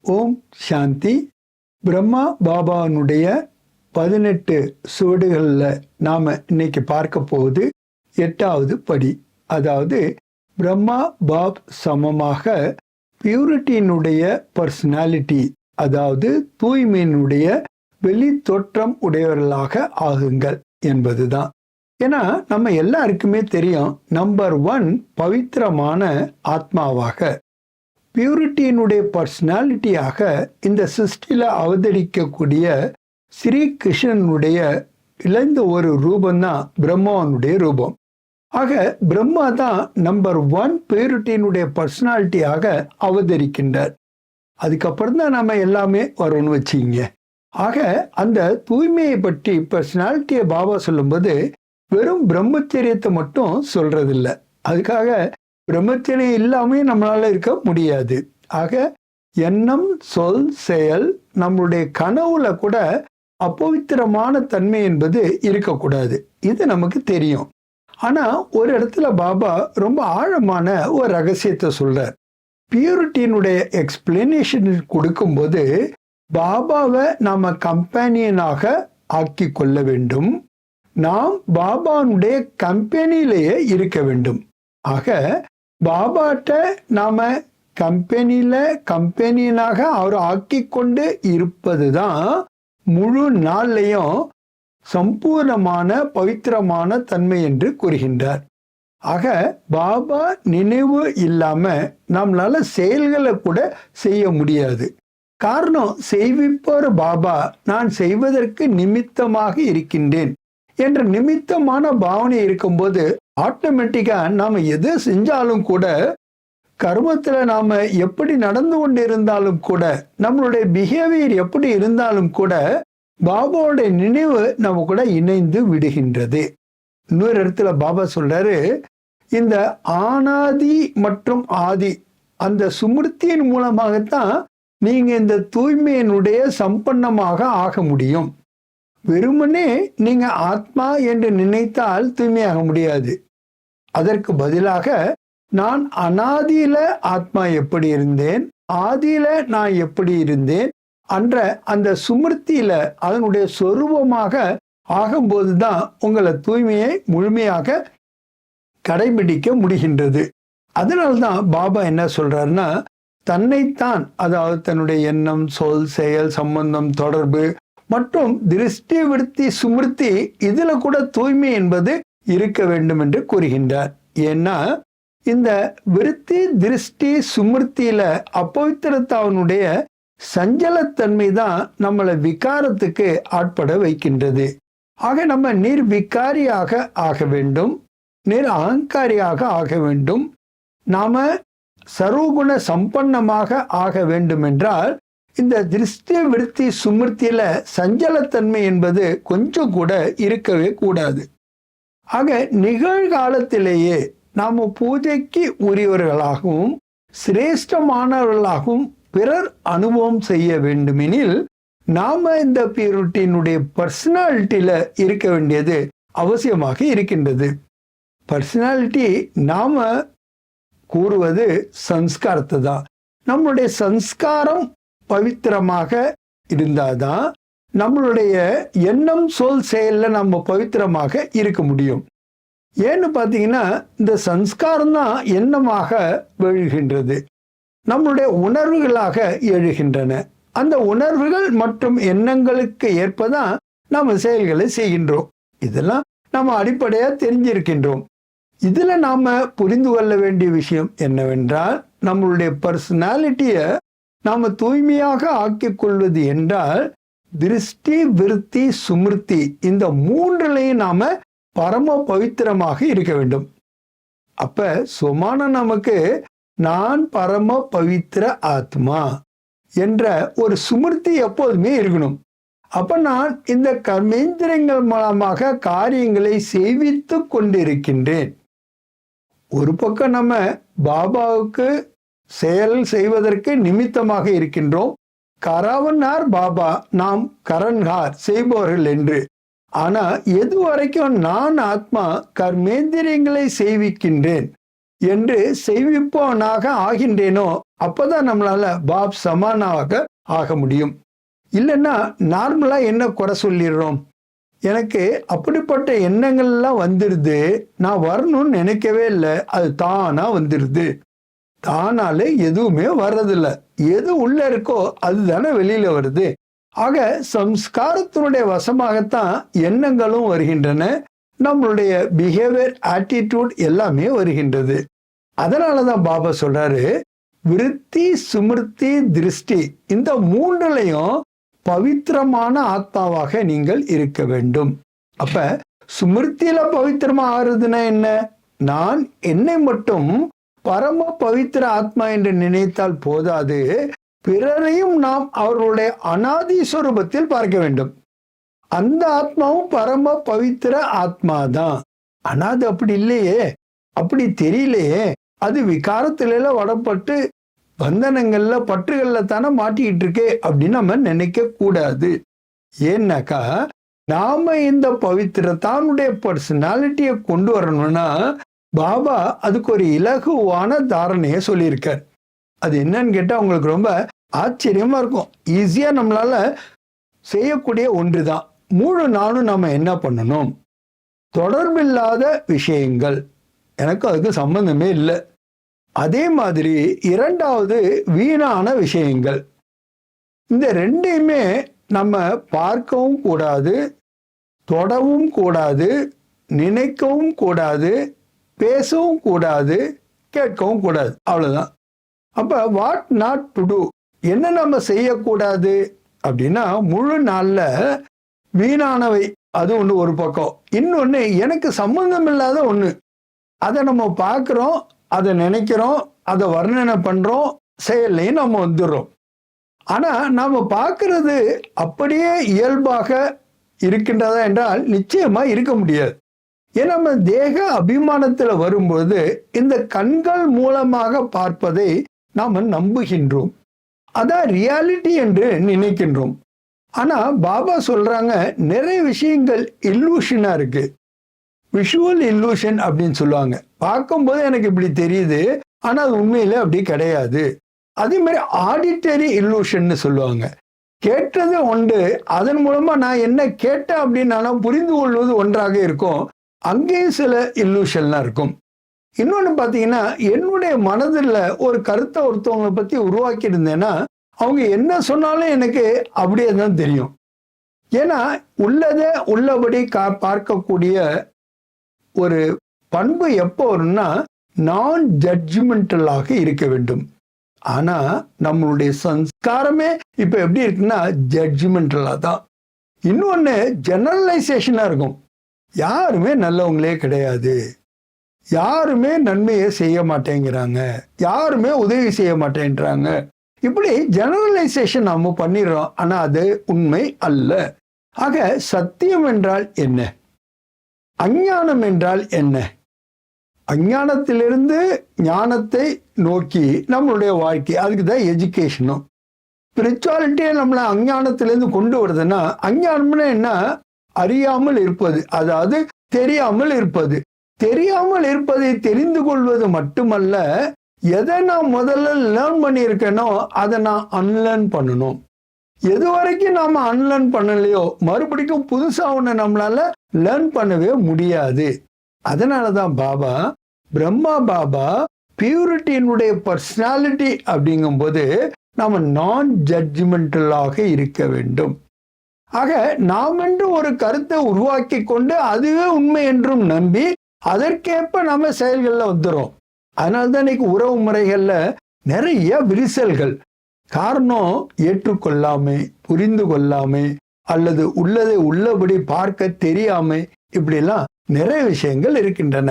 ஓம் சாந்தி. பிரம்மா பாபானுடைய 18 சுவடுகளில் நாம் இன்னைக்கு பார்க்க போகுது 8வது படி. அதாவது பிரம்மா பாப் சமமாக பியூரிட்டியினுடைய பர்சனாலிட்டி, அதாவது தூய்மையினுடைய வெளி தோற்றம் உடையவர்களாக ஆகுங்கள் என்பதுதான். ஏன்னா நம்ம எல்லாருக்குமே தெரியும், நம்பர் 1 பவித்திரமான ஆத்மாவாக, பியூரிட்டியினுடைய பர்சனாலிட்டியாக இந்த சிருஷ்டியில் அவதரிக்கக்கூடிய ஸ்ரீ கிருஷ்ணனுடைய இழந்த ஒரு ரூபம்தான் பிரம்மாவனுடைய ரூபம். ஆக பிரம்மா தான் நம்பர் 1 பியூரிட்டியினுடைய பர்சனாலிட்டியாக அவதரிக்கின்றார். அதுக்கப்புறம் தான் நம்ம எல்லாமே வரும்னு வச்சுக்கிங்க. ஆக அந்த தூய்மையை பற்றி பர்சனாலிட்டியை பாபா சொல்லும்போது வெறும் பிரம்மச்சரியத்தை மட்டும் சொல்றதில்ல. அதுக்காக பிரம்மச்சரியம் இல்லாமே நம்மளால இருக்க முடியாது. ஆக எண்ணம், சொல், செயல், நம்மளுடைய கனவுல கூட அப்பவித்திரமான தன்மை என்பது இருக்கக்கூடாது. இது நமக்கு தெரியும். ஆனா ஒரு இடத்துல பாபா ரொம்ப ஆழமான ஒரு ரகசியத்தை சொல்றார். பியூரிட்டியினுடைய எக்ஸ்பிளனேஷன் கொடுக்கும்போது பாபாவை நாம கம்பெனியனாக ஆக்கி கொள்ள வேண்டும். நாம் பாபானுடைய கம்பெனியிலேயே இருக்க வேண்டும். ஆக பாபாட்ட நாம கம்பெனியனாக அவர் ஆக்கி கொண்டு இருப்பதுதான் முழு நாள்லையும் சம்பூர்ணமான பவித்திரமான தன்மை என்று கூறுகின்றார். ஆக பாபா நினைவு இல்லாம நம்மளால செயல்களை கூட செய்ய முடியாது. காரணம், செய்விப்போர் பாபா, நான் செய்வதற்கு நிமித்தமாக இருக்கின்றேன் என்ற நிமித்தமான பாவனை இருக்கும்போது ஆட்டோமேட்டிக்கா நாம எது செஞ்சாலும் கூட, கர்மத்துல நாம எப்படி நடந்து கொண்டு இருந்தாலும் கூட, நம்மளுடைய பிஹேவியர் எப்படி இருந்தாலும் கூட பாபாவுடைய நினைவு நம்ம கூட இணைந்து விடுகின்றது. இன்னொரு இடத்துல பாபா சொல்றாரு, இந்த ஆனாதி மற்றும் ஆதி அந்த சுமிருத்தியின் மூலமாகத்தான் நீங்க இந்த தூய்மையினுடைய சம்பன்னமாக ஆக முடியும். வெறுமனே நீங்க ஆத்மா என்று நினைத்தால் தூய்மையாக முடியாது. அதற்கு பதிலாக நான் அனாதியில ஆத்மா எப்படி இருந்தேன், ஆதியில நான் எப்படி இருந்தேன் என்ற அந்த சுமிருத்தியில அதனுடைய சொரூபமாக ஆகும்போதுதான் உங்களை தூய்மையை முழுமையாக கடைபிடிக்க முடிகின்றது. அதனால்தான் பாபா என்ன சொல்றாருன்னா, தன்னைத்தான், அதாவது தன்னுடைய எண்ணம், சொல், செயல், சம்பந்தம், தொடர்பு மற்றும் திருஷ்டி, விருத்தி, சுமிருத்தி, இதுல கூட தூய்மை என்பது இருக்க வேண்டும் என்று கூறுகின்றார். ஏன்னா இந்த விருத்தி, திருஷ்டி, சுமிருத்தியில அப்பவித்திரத்தாவனுடைய சஞ்சலத்தன்மை தான் நம்மளை விகாரத்துக்கு ஆட்பட வைக்கின்றது. ஆக நம்ம நிர்விகாரியாக ஆக வேண்டும், அகங்காரியாக ஆக வேண்டும். நாம சர்வகுண சம்பன்னமாக ஆக வேண்டும் என்றால் இந்த திருஷ்டி, விருத்தி, சுமிருத்தியில சஞ்சலத்தன்மை என்பது கொஞ்சம் கூட இருக்கவே கூடாது. ஆக நிகழ்காலத்திலேயே நாம பூஜைக்கு உரியவர்களாகவும் சிரேஷ்டமானவர்களாகவும் பிறர் அனுபவம் செய்ய வேண்டுமெனில் நாம இந்த பியூரிட்டியினுடைய பர்சனாலிட்டியில இருக்க வேண்டியது அவசியமாக இருக்கின்றது. பர்சனாலிட்டி நாம கூறுவது சம்ஸ்காரத்தை தான். நம்மளுடைய சம்ஸ்காரம் பவித்திரமாக இருந்தாதான் நம்மளுடைய எண்ணம், சொல், செயல்ல நம்ம பவித்திரமாக இருக்க முடியும். ஏன்னு பார்த்தீங்கன்னா இந்த சம்ஸ்காரம் தான் எண்ணமாக எழுகின்றது, நம்மளுடைய உணர்வுகளாக எழுகின்றன. அந்த உணர்வுகள் மற்றும் எண்ணங்களுக்கு ஏற்பதான் நம்ம செயல்களை செய்கின்றோம். இதெல்லாம் நம்ம அடிப்படையா தெரிஞ்சிருக்கின்றோம். இதுல நாம புரிந்து கொள்ள வேண்டிய விஷயம் என்னவென்றால், நம்மளுடைய பர்சனாலிட்டியை நாம தூய்மையாக ஆக்கிக் கொள்வது என்றால் திருஷ்டி, விருத்தி, சுமிருத்தி இந்த மூன்றுலையும் நாம பரம பவித்திரமாக இருக்க வேண்டும். அப்ப சுமான நமக்கு நான் பரம பவித்திர ஆத்மா என்ற ஒரு சுமிருத்தி எப்போதுமே இருக்கணும். அப்ப நான் இந்த கர்மேந்திரங்கள் மூலமாக காரியங்களை செய்வித்து கொண்டிருக்கின்றேன். ஒரு பக்கம் நம்ம பாபாவுக்கு செயல் செய்வதற்கு நிமித்தமாக இருக்கின்றோம். கரவனார் பாபா, நாம் கரன்கார் செய்பவர்கள் என்று. ஆனா எது வரைக்கும் நான் ஆத்மா கர்மேந்திரியங்களை செய்விக்கின்றேன் என்று செய்விப்பவனாக ஆகின்றேனோ அப்பதான் நம்மளால பாப் சமானாக ஆக முடியும். இல்லைன்னா நார்மலா என்ன குறை சொல்லிடுறோம், எனக்கு அப்படிப்பட்ட எண்ணங்கள்லாம் வந்துடுது, நான் வரணும்னு நினைக்கவே இல்லை, அது தானா வந்துடுது. தானால எதுவுமே வர்றதில்ல, எது உள்ள இருக்கோ அதுதானே வெளியில வருது. ஆக சம்ஸ்காரத்தினுடைய வசமாகத்தான் எண்ணங்களும் வருகின்றன, நம்மளுடைய பிஹேவியர் ஆட்டிடியூட் எல்லாமே வருகின்றது. அதனாலதான் பாபா சொல்றாரு, விருத்தி சுமிருத்தி திருஷ்டி இந்த மூன்றுலையும் பவித்திரமான ஆத்மாவாக நீங்கள் இருக்க வேண்டும். அப்ப சுமிருத்தியில பவித்திரமா ஆறுதுன்னா என்ன, நான் என்னை மட்டும் பரம பவித்திர ஆத்மா என்று நினைத்தால் போதாது, பிறரையும் நாம் அவர்களுடைய அனாதி ஸ்வரூபத்தில் பார்க்க வேண்டும். அந்த ஆத்மாவும் பரம பவித்திர ஆத்மாதான். அனாது அப்படி இல்லையே, அப்படி தெரியலையே, அது விகாரத்தில வடப்பட்டு பந்தனங்கள்ல பற்றுகள்ல தானே மாட்டிக்கிட்டு இருக்கே அப்படின்னு நம்ம நினைக்க கூடாது. ஏன்னாக்கா நாம இந்த பவித்திரத்தானுடைய பர்சனாலிட்டியை கொண்டு வரணும்னா பாபா அதுக்கு ஒரு இலகுவான தாரணையை சொல்லியிருக்கார். அது என்னன்னு கேட்டா உங்களுக்கு ரொம்ப ஆச்சரியமா இருக்கும். ஈஸியா நம்மளால செய்யக்கூடிய ஒன்றுதான். முழு நாளும் நம்ம என்ன பண்ணணும், தொடர்பில்லாத விஷயங்கள், எனக்கு அதுக்கு சம்பந்தமே இல்லை. அதே மாதிரி இரண்டாவது வீணான விஷயங்கள். இந்த ரெண்டையுமே நம்ம பார்க்கவும் கூடாது, தொடவும் கூடாது, நினைக்கவும் கூடாது, பேசவும் கூடாது, கேட்கவும் கூடாது. அவ்வளவுதான். அப்ப வாட் நாட் டு டூ, என்ன நம்ம செய்யக்கூடாது அப்படின்னா, முழு நாள்ல வீணானவை அது ஒண்ணு ஒரு பக்கம், இன்னொன்னு எனக்கு சம்பந்தம் இல்லாத ஒண்ணு, அதை நம்ம பார்க்கிறோம், அதை நினைக்கிறோம், அதை வர்ணனை பண்றோம், செயல்லையும் நம்ம வந்துடுறோம். ஆனா நாம பார்க்கிறது அப்படியே இயல்பாக இருக்கின்றதா என்றால் நிச்சயமா இருக்க முடியாது. ஏன்னா நம்ம தேக அபிமானத்துல வரும்போது இந்த கண்கள் மூலமாக பார்ப்பதை நாம நம்புகின்றோம், அதான் ரியாலிட்டி என்று நினைக்கின்றோம். ஆனா பாபா சொல்றாங்க, நிறைய விஷயங்கள் இல்லூஷனா இருக்கு, விஷுவல் இல்லூஷன் அப்படின்னு சொல்லுவாங்க. பார்க்கும்போது எனக்கு இப்படி தெரியுது, ஆனா அது உண்மையில அப்படி கிடையாது. அதே மாதிரி ஆடிட்டரி இல்லூஷன் சொல்லுவாங்க. கேட்டது ஒன்று, அதன் மூலமா நான் என்ன கேட்டேன் அப்படின்னு புரிந்து கொள்வது ஒன்றாக இருக்கும். அங்கேயும் சில இல்லூஷன்லாம் இருக்கும். இன்னொன்று பார்த்தீங்கன்னா, என்னுடைய மனதில் ஒரு கருத்தை ஒருத்தவங்களை பற்றி உருவாக்கி இருந்தேன்னா அவங்க என்ன சொன்னாலும் எனக்கு அப்படியே தான் தெரியும். ஏன்னா உள்ளதை உள்ளபடி பார்க்கக்கூடிய ஒரு பண்பு எப்போ வரும்னா நான் ஜட்ஜ்மெண்டலாக இருக்க வேண்டும். ஆனா நம்மளுடைய சம்ஸ்காரமே இப்ப எப்படி இருக்குன்னா ஜட்ஜ்மெண்டலா தான். இன்னொன்னு ஜெனரலைசேஷனா இருக்கும். யாருமே நல்லவங்களே கிடையாது, யாருமே நன்மையை செய்ய மாட்டேங்கிறாங்க, யாருமே உதவி செய்ய மாட்டேன்றாங்க, இப்படி ஜெனரலைசேஷன் நாம பண்ணிடுறோம். ஆனா அது உண்மை அல்ல. ஆக சத்தியம் என்றால் என்ன, அஞ்ஞானம் என்றால் என்ன, அஞ்ஞானத்திலிருந்து ஞானத்தை நோக்கி நம்மளுடைய வாழ்க்கை, அதுக்கு தான் எஜுகேஷனும். ஸ்பிரிச்சுவாலிட்டியை நம்மளை அஞ்ஞானத்திலிருந்து கொண்டு வருதுன்னா, அஞ்ஞானம்னா என்ன, அறியாமல் இருப்பது, அதாவது தெரியாமல் இருப்பது. தெரியாமல் இருப்பதை தெரிந்து கொள்வது மட்டுமல்ல, எதை நான் முதல்ல லேர்ன் பண்ணியிருக்கேனோ அதை நான் அன்லேர்ன் பண்ணணும். எது வரைக்கும் நாம அன்லேர்ன் பண்ணலையோ மறுபடியும் புதுசா ஒன்று நம்மளால லேர்ன் பண்ணவே முடியாது. அதனாலதான் பாபா, பிரம்மா பாபா பியூரிட்டியினுடைய பர்சனாலிட்டி அப்படிங்கும்போது நாம நான் ஜட்ஜ்மெண்டலாக இருக்க வேண்டும். ஆக நாம் என்று ஒரு கருத்தை உருவாக்கி கொண்டு அதுவே உண்மை என்றும் நம்பி அதற்கேற்ப நம்ம செயல்கள்ல வந்துடும். அதனால்தான் இன்னைக்கு உறவு முறைகள்ல நிறைய விரிசல்கள். காரணம் ஏற்றுக்கொள்ளாமை, புரிந்து கொள்ளாமை, அல்லது உள்ளதை உள்ளபடி பார்க்க தெரியாமை, இப்படிலாம் நிறைய விஷயங்கள் இருக்கின்றன.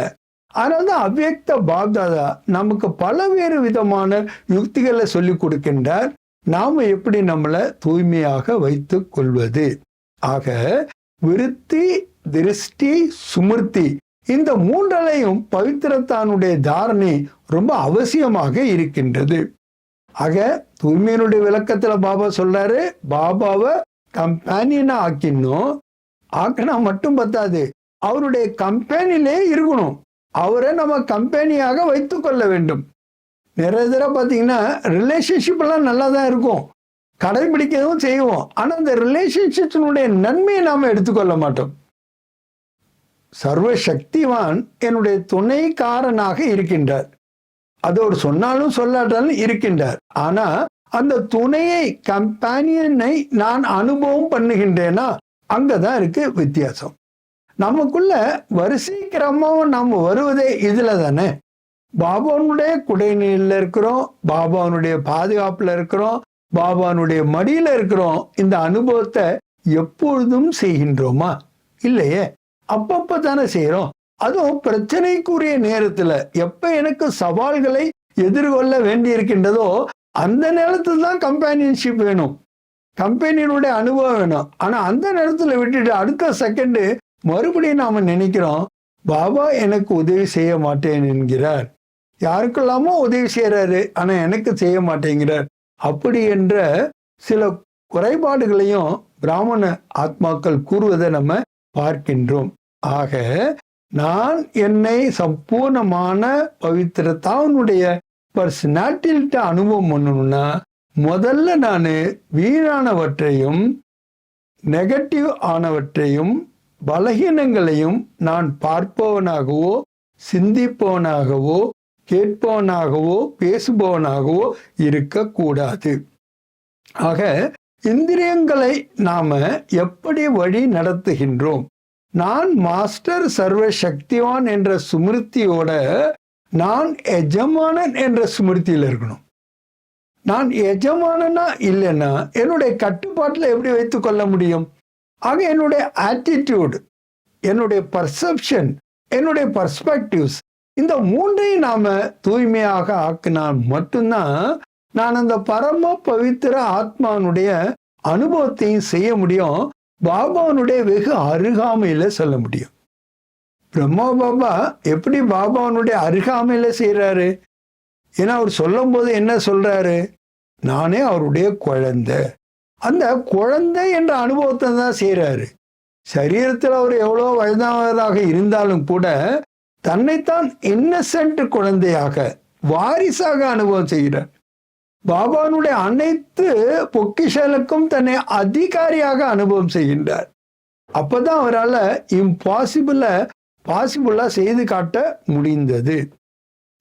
அதனால்தான் அவ்யக்த பாப்தாதா நமக்கு பலவேறு விதமான யுக்திகளை சொல்லி கொடுக்கின்றார், நாம எப்படி நம்மளை தூய்மையாக வைத்துக் கொள்வது. ஆக விருத்தி, திருஷ்டி, சுமிருத்தி இந்த மூன்றலையும் பவித்திரத்தானுடைய தாரணை ரொம்ப அவசியமாக இருக்கின்றது. ஆக தூய்மையினுடைய விளக்கத்துல பாபா சொல்றாரு, பாபாவை கம்பேனியனா ஆக்கினோம். ஆக்கினா மட்டும் பத்தாது, அவருடைய கம்பெனிலே இருக்கணும், அவரை நம்ம கம்பெனியாக வைத்துக் கொள்ள வேண்டும். நிறைய தடவை பார்த்தீங்கன்னா ரிலேஷன்ஷிப் எல்லாம் நல்லா தான் இருக்கும், கடைபிடிக்கவும் செய்வோம். ஆனால் அந்த ரிலேஷன்ஷிப்பினுடைய நன்மையை நாம் எடுத்துக்கொள்ள மாட்டோம். சர்வ சக்திவான் என்னுடைய துணைக்காரனாக இருக்கின்றார். அதோடு சொன்னாலும் சொல்லாட்டாலும் இருக்கின்றார். ஆனா அந்த துணையை, கம்பேனியனை நான் அனுபவம் பண்ணுகின்றேனா, அங்கதான் இருக்கு வித்தியாசம். நமக்குள்ள வரிசை கிரமம் நாம் வருவதே இதுல தானே. பாபாவுடைய குடைநிலையில் இருக்கிறோம், பாபாவுடைய பாதுகாப்புல இருக்கிறோம், பாபாவுடைய மடியில இருக்கிறோம். இந்த அனுபவத்தை எப்பொழுதும் செய்கின்றோமா? இல்லையே. அப்பப்ப தானே செய்யறோம். அதுவும் பிரச்சனைக்குரிய நேரத்துல, எப்ப எனக்கு சவால்களை எதிர்கொள்ள வேண்டி இருக்கின்றதோ அந்த நேரத்தில் தான் கம்பேனியன்ஷிப் வேணும், கம்பெனியினுடைய அனுபவம் வேணும். ஆனா அந்த நேரத்துல விட்டுட்டு அடுத்த செகண்ட் மறுபடியும் நாம நினைக்கிறோம், பாபா எனக்கு உதவி செய்ய மாட்டேன் என்கிறார். யாருக்கெல்லாமோ உதவி செய்யறாரு, ஆனா எனக்கு செய்ய மாட்டேங்கிறார். அப்படி என்ற சில குறைபாடுகளையும் பிராமண ஆத்மாக்கள் கூறுவதை நம்ம பார்க்கின்றோம். ஆக நான் என்னை சம்பூர்ணமான பவித்திரத்தாவுடைய பர்சனாலிட்டியிட்ட அனுபவம் பண்ணணும்னா முதல்ல நான் வீணானவற்றையும் நெகட்டிவ் ஆனவற்றையும் பலகீனங்களையும் நான் பார்ப்பவனாகவோ சிந்திப்பவனாகவோ கேட்பவனாகவோ பேசுபவனாகவோ இருக்கக்கூடாது. ஆக இந்திரியங்களை நாம எப்படி வழி நடத்துகின்றோம்? நான் மாஸ்டர் சர்வ சக்திவான் என்ற சுமிருத்தியோட நான் எஜமானன் என்ற சுமிருத்தியில் இருக்கணும். நான் எஜமானனா இல்லைன்னா என்னுடைய கட்டுப்பாட்டில் எப்படி வைத்துக் கொள்ள முடியும்? ஆக என்னுடைய ஆட்டிடியூட், என்னுடைய பர்செப்ஷன், என்னுடைய பர்ஸ்பெக்டிவ்ஸ், இந்த மூன்றையும் நாம தூய்மையாக ஆக்கினால் மட்டும்தான் நான் அந்த பரம பவித்திர ஆத்மானுடைய அனுபவத்தையும் செய்ய முடியும். பாபாவனுடைய வெகு அருகாமையில சொல்ல முடியும். பிரம்மா பாபா எப்படி பாபாவனுடைய அருகாமையில செய்யறாரு? ஏன்னா அவர் சொல்லும் போது என்ன சொல்றாரு? நானே அவருடைய குழந்தை. அந்த குழந்தை என்ற அனுபவத்தை தான் செய்யறாரு. சரீரத்தில் அவர் எவ்வளோ வயதானவராக இருந்தாலும் கூட தன்னைத்தான் இன்னசென்ட் குழந்தையாக, வாரிசாக அனுபவம் செய்கிறார். பாபானுடைய அனைத்து பொக்கிஷலுக்கும் தன்னை அதிகாரியாக அனுபவம் செய்கின்றார். அப்பதான் அவரால் பாசிபிளா செய்து காட்ட முடிந்தது.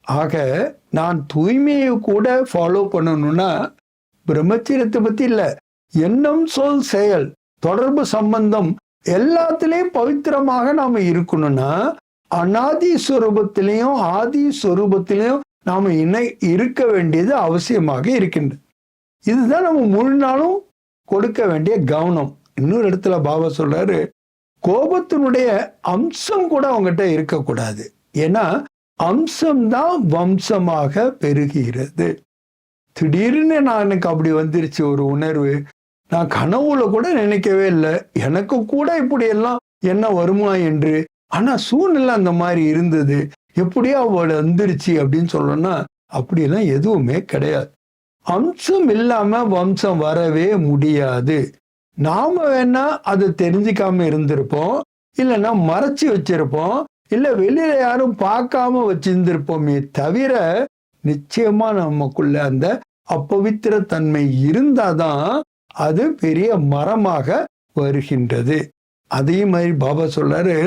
ஆக நான் தூய்மையை கூட ஃபாலோ பண்ணணும்னா பிரம்மச்சரியத்தை பத்தி இல்ல, எண்ணம் சொல் செயல் தொடர்பு சம்பந்தம் எல்லாத்திலையும் பவித்திரமாக நாம இருக்கணும்னா அநாதி ஸ்வரூபத்திலையும் ஆதி ஸ்வரூபத்திலையும் நாம இருக்க வேண்டியது அவசியமாக இருக்கின்றது. இதுதான் நம்ம முழு நாளும் கொடுக்க வேண்டிய கவனம். இன்னொரு இடத்துல பாபா சொல்றாரு, கோபத்தினுடைய அம்சம் கூட அவங்ககிட்ட இருக்கக்கூடாது. ஏன்னா அம்சம்தான் வம்சமாக பெருகிறது. திடீர்னு எனக்கு அப்படி வந்துருச்சு ஒரு உணர்வு, நான் கனவுல கூட நினைக்கவே இல்லை, எனக்கு கூட இப்படி எல்லாம் என்ன வருமா என்று. ஆனா சூழ்நிலை அந்த மாதிரி இருந்தது, எப்படியோ அவள் வந்துருச்சு அப்படின்னு சொல்லணும்னா அப்படியெல்லாம் எதுவுமே கிடையாது. அம்சம் இல்லாம வம்சம் வரவே முடியாது. நாம வேணா அதை தெரிஞ்சுக்காம இருந்திருப்போம், இல்லைன்னா மறைச்சு வச்சிருப்போம், இல்ல வெளியில யாரும் பார்க்காம வச்சிருந்திருப்போமே தவிர நிச்சயமா நமக்குள்ள அந்த அப்பவித்திர தன்மை இருந்தாதான் அது பெரிய மரமாக வருகின்றது. அதே மாதிரி பாபா சொல்றாரு,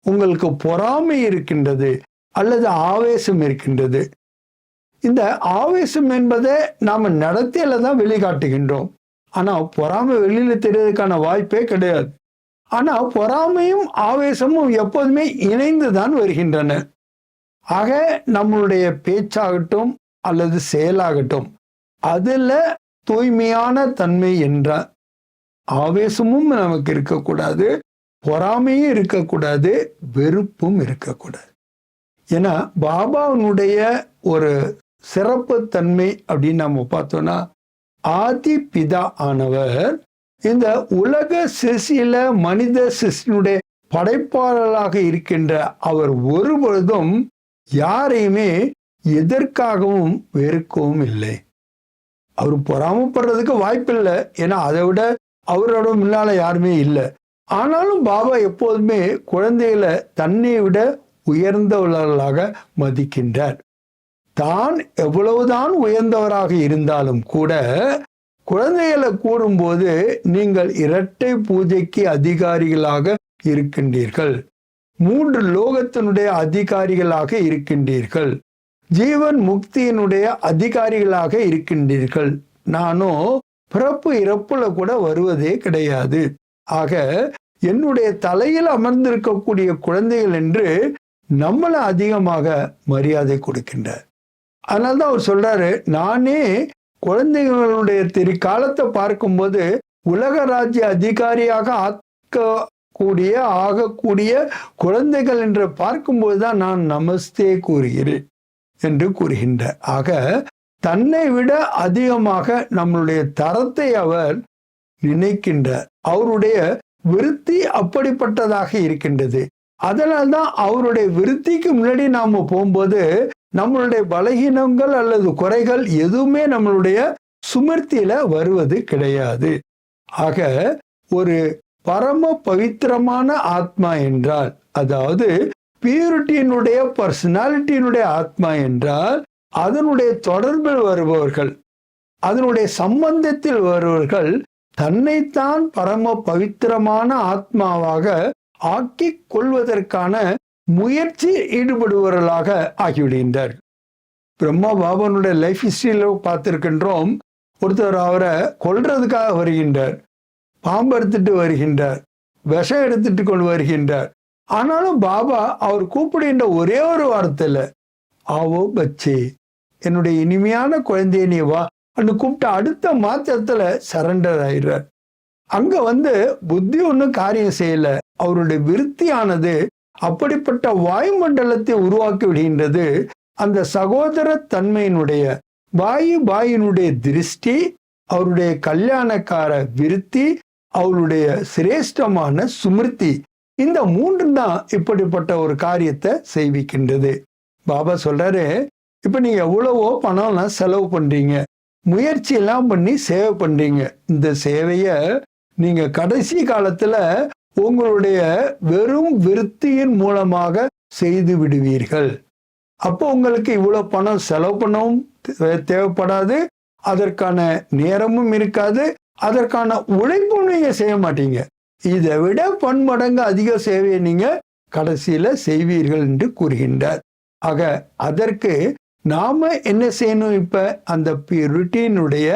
உங்களுக்கு பொறாமை இருக்கின்றது அல்லது ஆவேசம் இருக்கின்றது. இந்த ஆவேசம் என்பதை நாம நடத்தையில தான் வெளிக்காட்டுகின்றோம். ஆனா பொறாமை வெளியில தெரியறதுக்கான வாய்ப்பே கிடையாது. ஆனா பொறாமையும் ஆவேசமும் எப்போதுமே இணைந்துதான் வருகின்றன. ஆக நம்மளுடைய பேச்சாகட்டும் அல்லது செயலாகட்டும் அதுல தூய்மையான தன்மை என்ற ஆவேசமும் நமக்கு இருக்கக்கூடாது, பொறாமையும் இருக்கக்கூடாது, வெறுப்பும் இருக்கக்கூடாது. ஏன்னா பாபாவுடைய ஒரு சிறப்பு தன்மை அப்படின்னு நம்ம பார்த்தோம்னா, ஆதி பிதா ஆனவர் இந்த உலக சிருஷ்டியில மனித சிருஷ்டியினுடைய படைப்பாளராக இருக்கின்ற அவர் ஒருபொழுதும் யாரையுமே எதற்காகவும் வெறுக்கவும் இல்லை. அவர் பொறாமப்படுறதுக்கு வாய்ப்பில்லை, ஏன்னா அதை விட அவரோட முன்னால யாருமே இல்லை. ஆனாலும் பாபா எப்போதுமே குழந்தைகளை தன்னை விட உயர்ந்தவர்களாக மதிக்கின்றார். தான் எவ்வளவுதான் உயர்ந்தவராக இருந்தாலும் கூட குழந்தைகளை கூறும்போது நீங்கள் இரட்டை பூஜைக்கு அதிகாரிகளாக இருக்கின்றீர்கள், 3 லோகத்தினுடைய அதிகாரிகளாக இருக்கின்றீர்கள், ஜீவன் முக்தியினுடைய அதிகாரிகளாக இருக்கின்றீர்கள். நானோ பிறப்பு இறப்புல கூட வருவதே கிடையாது. ஆக என்னுடைய தலையில் அமர்ந்திருக்கக்கூடிய குழந்தைகள் என்று நம்மளை அதிகமாக மரியாதை கொடுக்கின்றார். அதனால்தான் அவர் சொல்றாரு, நானே குழந்தைகளுடைய காலத்தை பார்க்கும்போது உலக ராஜ்ய அதிகாரியாக ஆகக்கூடிய குழந்தைகள் என்று பார்க்கும்போதுதான் நான் நமஸ்தே கூறுகிறேன் என்று கூறுகின்றார். ஆக தன்னை விட அதிகமாக நம்மளுடைய தரத்தை அவர் நினைக்கின்றார். அவருடைய விருத்தி அப்படிப்பட்டதாக இருக்கின்றது. அதனால்தான் அவருடைய விருத்திக்கு முன்னாடி நாம போகும்போது நம்மளுடைய பலகீனங்கள் அல்லது குறைகள் எதுவுமே நம்மளுடைய சுமர்த்தியில வருவது கிடையாது. ஆக ஒரு பரம பவித்திரமான ஆத்மா என்றால், அதாவது பியூரிட்டியினுடைய பர்சனாலிட்டியினுடைய ஆத்மா என்றால், அதனுடைய தொடர்பில் வருபவர்கள், அதனுடைய சம்பந்தத்தில் வருபவர்கள் தன்னைத்தான் பரம பவித்திரமான ஆத்மாவாக ஆக்கிக் கொள்வதற்கான முயற்சி ஈடுபடுபவர்களாக ஆகிவிடுகின்றார். பிரம்மா பாபானுடைய லைஃப் ஹிஸ்டரியில பார்த்திருக்கின்றோம். ஒருத்தர் அவரை கொல்றதுக்காக வருகின்றார், பாம்பு எடுத்துட்டு வருகின்றார், விஷம் எடுத்துட்டு கொண்டு வருகின்றார். ஆனாலும் பாபா அவர் கூப்பிடுகின்ற ஒரே ஒரு வார்த்தையில, ஆவோ பச்சே, என்னுடைய இனிமையான குழந்தைய நீ வா அப்படின்னு கூப்பிட்ட அடுத்த மாத்திரத்துல சரண்டர் ஆயிடுறார். அங்க புத்தி ஒன்றும் காரியம் செய்யல. அவருடைய விருத்தியானது அப்படிப்பட்ட வாயுமண்டலத்தை உருவாக்கி விடுகின்றது. அந்த சகோதர தன்மையினுடைய பாயினுடைய திருஷ்டி, அவருடைய கல்யாணக்கார விருத்தி, அவருடைய சிரேஷ்டமான சுமிருத்தி, இந்த 3 தான் இப்படிப்பட்ட ஒரு காரியத்தை செய்விக்கின்றது. பாபா சொல்றாரு, இப்ப நீங்க எவ்வளவோ பணம்லாம் செலவு பண்றீங்க, முயற்சி எல்லாம் பண்ணி சேவை பண்றீங்க. இந்த சேவைய நீங்க கடைசி காலத்துல உங்களுடைய வெறும் விருத்தியின் மூலமாக செய்து விடுவீர்கள். அப்போ உங்களுக்கு இவ்வளவு பணம் செலவு பண்ணவும் தேவைப்படாது, அதற்கான நேரமும் இருக்காது, அதற்கான உழைப்பும் நீங்க செய்ய மாட்டீங்க. இதை விட பன்மடங்கு அதிக சேவையை நீங்க கடைசியில செய்வீர்கள் என்று கூறுகின்றார். ஆக அதற்கு நாம என்ன செய்யணும்? இப்ப அந்த பியூரிட்டியினுடைய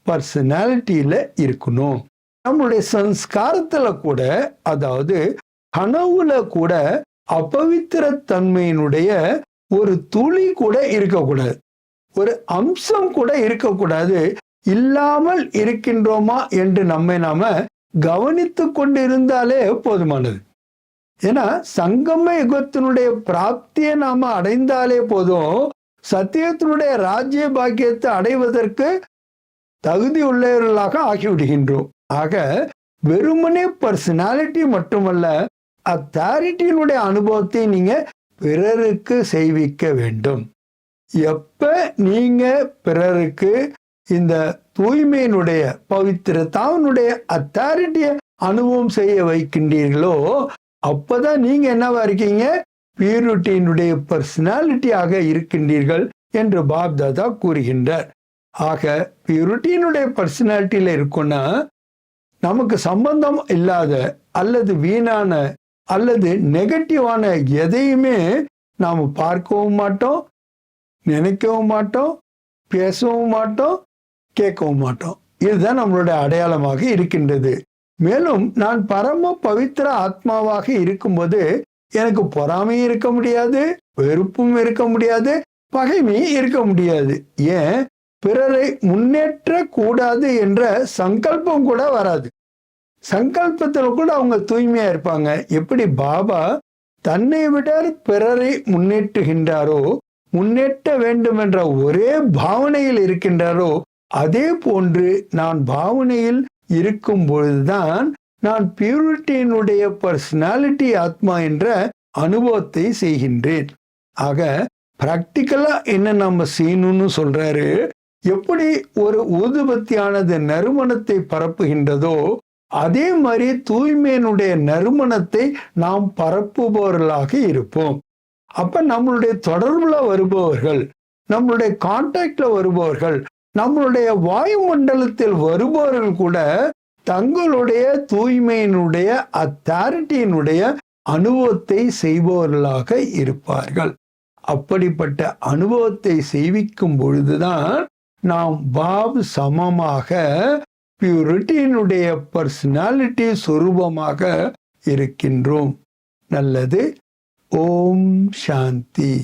பர்சனாலிட்டியில இருக்கணும். நம்மளுடைய சம்ஸ்காரத்துல கூட, அதாவது கனவுல கூட அபவித்திர தன்மையினுடைய ஒரு துளி கூட இருக்கக்கூடாது, ஒரு அம்சம் கூட இருக்கக்கூடாது. இல்லாமல் இருக்கின்றோமா என்று நம்மை நாம கவனித்து கொண்டு இருந்தாலே போதுமானது. ஏன்னா சங்கம யுகத்தினுடைய பிராப்தியை நாம அடைந்தாலே போதும், சத்தியத்தினுடைய ராஜ்ய பாக்கியத்தை அடைவதற்கு தகுதி உள்ளவர்களாக ஆகிவிடுகின்றோம். ஆக வெறுமனே பர்சனாலிட்டி மட்டுமல்ல, அத்தாரிட்டியினுடைய அனுபவத்தை நீங்க பிறருக்கு செய்விக்க வேண்டும். எப்ப நீங்க பிறருக்கு இந்த தூய்மையினுடைய பவித்திரத்தாவனுடைய அத்தாரிட்டியை அனுபவம் செய்ய வைக்கின்றீர்களோ, அப்பதான் நீங்க என்னவா இருக்கீங்க? பியூரிட்டியினுடைய பர்சனாலிட்டியாக இருக்கின்றீர்கள் என்று பாப்தாதா கூறுகின்றார். ஆக பியூரிட்டியினுடைய பர்சனாலிட்டியில இருக்குன்னா, நமக்கு சம்பந்தம் இல்லாத அல்லது வீணான அல்லது நெகட்டிவான எதையுமே நாம் பார்க்கவும் மாட்டோம், நினைக்கவும் மாட்டோம், பேசவும் மாட்டோம், கேட்கவும் மாட்டோம். இதுதான் நம்மளுடைய அடையாளமாக இருக்கின்றது. மேலும் நான் பரம பவித்திர ஆத்மாவாக இருக்கும்போது எனக்கு பொறாமையும் இருக்க முடியாது, வெறுப்பும் இருக்க முடியாது, பகைமையும் இருக்க முடியாது. ஏன்? பிறரை முன்னேற்ற கூடாது என்ற சங்கல்பம் கூட வராது. சங்கல்பத்தில் கூட அவங்க தூய்மையா இருப்பாங்க. எப்படி பாபா தன்னை விட பிறரை முன்னேற்றுகின்றாரோ, முன்னேற்ற வேண்டும் என்ற ஒரே பாவனையில் இருக்கின்றாரோ, அதே போன்று நான் பாவனையில் இருக்கும் பொழுதுதான் நான் பியூரிட்டியினுடைய பர்சனாலிட்டி ஆத்மா என்ற அனுபவத்தை செய்கின்றேன். ஆக பிராக்டிக்கலா என்ன நம்ம செய்யணும்னு சொல்றாரு. எப்படி ஒரு ஊதுபத்தியானது நறுமணத்தை பரப்புகின்றதோ, அதே மாதிரி தூய்மையினுடைய நறுமணத்தை நாம் பரப்புபவர்களாக இருப்போம். அப்ப நம்மளுடைய தொடர்புல வருபவர்கள், நம்மளுடைய கான்டாக்ட்ல வருபவர்கள், நம்மளுடைய வாயுமண்டலத்தில் வருபவர்கள் கூட தங்களுடைய தூய்மையினுடைய அத்தாரிட்டியினுடைய அனுபவத்தை செய்பவர்களாக இருப்பார்கள். அப்படிப்பட்ட அனுபவத்தை செய்விக்கும் பொழுதுதான் நாம் பாப் சமமாக பியூரிட்டியினுடைய பர்சனாலிட்டி சொரூபமாக இருக்கின்றோம். நல்லது. ஓம் சாந்தி.